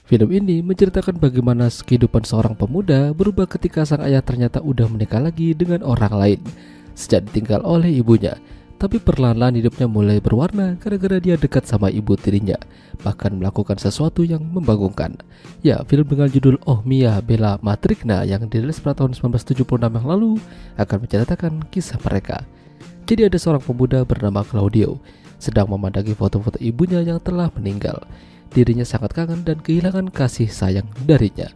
Film ini menceritakan bagaimana kehidupan seorang pemuda berubah ketika sang ayah ternyata udah menikah lagi dengan orang lain sejak ditinggal oleh ibunya. Tapi perlahan-lahan hidupnya mulai berwarna gara-gara dia dekat sama ibu tirinya, bahkan melakukan sesuatu yang membagongkan. Ya, film dengan judul Oh Mia Bella Matrigna yang dirilis pada tahun 1976 yang lalu akan menceritakan kisah mereka. Jadi ada seorang pemuda bernama Claudio sedang memandangi foto-foto ibunya yang telah meninggal. Dirinya sangat kangen dan kehilangan kasih sayang darinya.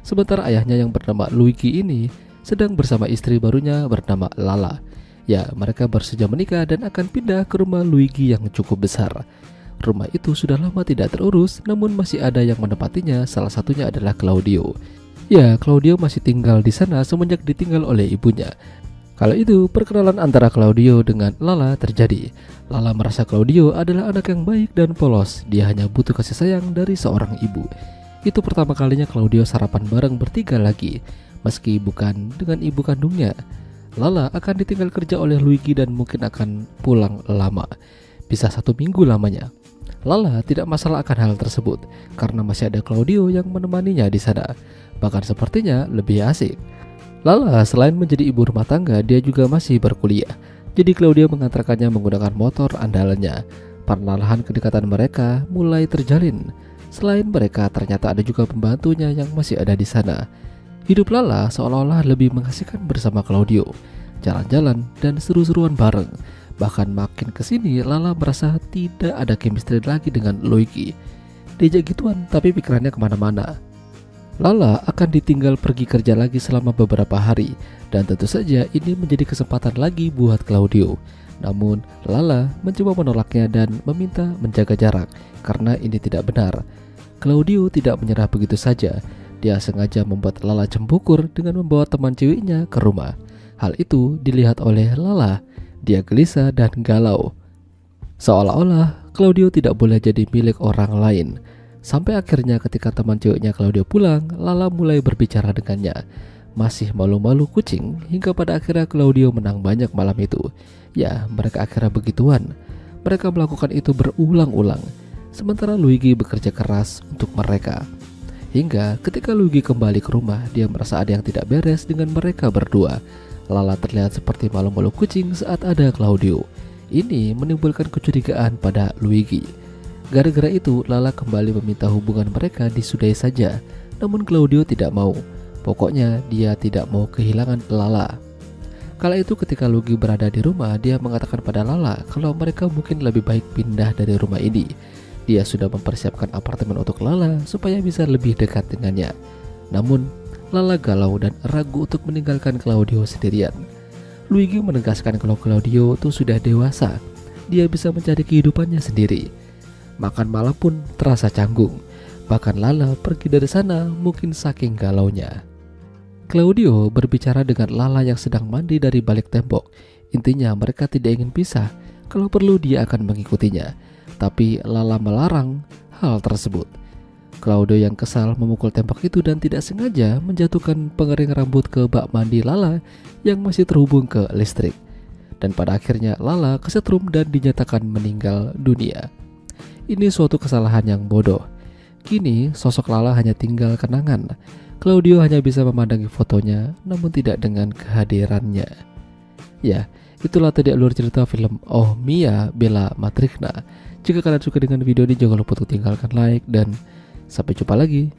Sementara ayahnya yang bernama Luigi ini sedang bersama istri barunya bernama Lala. Ya, mereka baru saja menikah dan akan pindah ke rumah Luigi yang cukup besar. Rumah itu sudah lama tidak terurus, namun masih ada yang menempatinya, salah satunya adalah Claudio. Ya, Claudio masih tinggal di sana semenjak ditinggal oleh ibunya. Kala itu, perkenalan antara Claudio dengan Lala terjadi. Lala merasa Claudio adalah anak yang baik dan polos, dia hanya butuh kasih sayang dari seorang ibu. Itu pertama kalinya Claudio sarapan bareng bertiga lagi, meski bukan dengan ibu kandungnya. Lala akan ditinggal kerja oleh Luigi dan mungkin akan pulang lama, bisa 1 minggu lamanya. Lala tidak masalah akan hal tersebut karena masih ada Claudio yang menemaninya di sana. Bahkan sepertinya lebih asik. Lala selain menjadi ibu rumah tangga, dia juga masih berkuliah. Jadi Claudio mengantarkannya menggunakan motor andalannya. Perlahan kedekatan mereka mulai terjalin. Selain mereka, ternyata ada juga pembantunya yang masih ada di sana. Hidup Lala seolah-olah lebih mengasihkan bersama Claudio, jalan-jalan dan seru-seruan bareng. Bahkan makin kesini Lala merasa tidak ada chemistry lagi dengan Luigi. Diajak gituan tapi pikirannya kemana-mana. Lala akan ditinggal pergi kerja lagi selama beberapa hari, dan tentu saja ini menjadi kesempatan lagi buat Claudio. Namun Lala mencoba menolaknya dan meminta menjaga jarak karena ini tidak benar. Claudio tidak menyerah begitu saja. Dia sengaja membuat Lala cembukur dengan membawa teman ceweknya ke rumah. Hal itu dilihat oleh Lala. Dia gelisah dan galau, seolah-olah Claudio tidak boleh jadi milik orang lain. Sampai akhirnya ketika teman ceweknya Claudio pulang, Lala mulai berbicara dengannya. Masih malu-malu kucing, hingga pada akhirnya Claudio menang banyak malam itu. Ya, mereka akhirnya begituan. Mereka melakukan itu berulang-ulang, sementara Luigi bekerja keras untuk mereka. Hingga ketika Luigi kembali ke rumah, dia merasa ada yang tidak beres dengan mereka berdua. Lala terlihat seperti malu-malu kucing saat ada Claudio. Ini menimbulkan kecurigaan pada Luigi. Gara-gara itu, Lala kembali meminta hubungan mereka disudahi saja. Namun Claudio tidak mau. Pokoknya dia tidak mau kehilangan Lala. Kala itu ketika Luigi berada di rumah, dia mengatakan pada Lala kalau mereka mungkin lebih baik pindah dari rumah ini. Dia sudah mempersiapkan apartemen untuk Lala supaya bisa lebih dekat dengannya. Namun, Lala galau dan ragu untuk meninggalkan Claudio sendirian. Luigi menegaskan kalau Claudio itu sudah dewasa. Dia bisa mencari kehidupannya sendiri. Makan malam pun terasa canggung. Bahkan Lala pergi dari sana mungkin saking galaunya. Claudio berbicara dengan Lala yang sedang mandi dari balik tembok. Intinya mereka tidak ingin pisah. Kalau perlu dia akan mengikutinya. Tapi Lala melarang hal tersebut. Claudio yang kesal memukul tembok itu dan tidak sengaja menjatuhkan pengering rambut ke bak mandi Lala yang masih terhubung ke listrik. Dan pada akhirnya Lala kesetrum dan dinyatakan meninggal dunia. Ini suatu kesalahan yang bodoh. Kini sosok Lala hanya tinggal kenangan. Claudio hanya bisa memandangi fotonya namun tidak dengan kehadirannya. Ya, itulah tadi alur cerita film Oh Mia Bella Matrigna. Jika kalian suka dengan video ini, jangan lupa untuk tinggalkan like dan sampai jumpa lagi.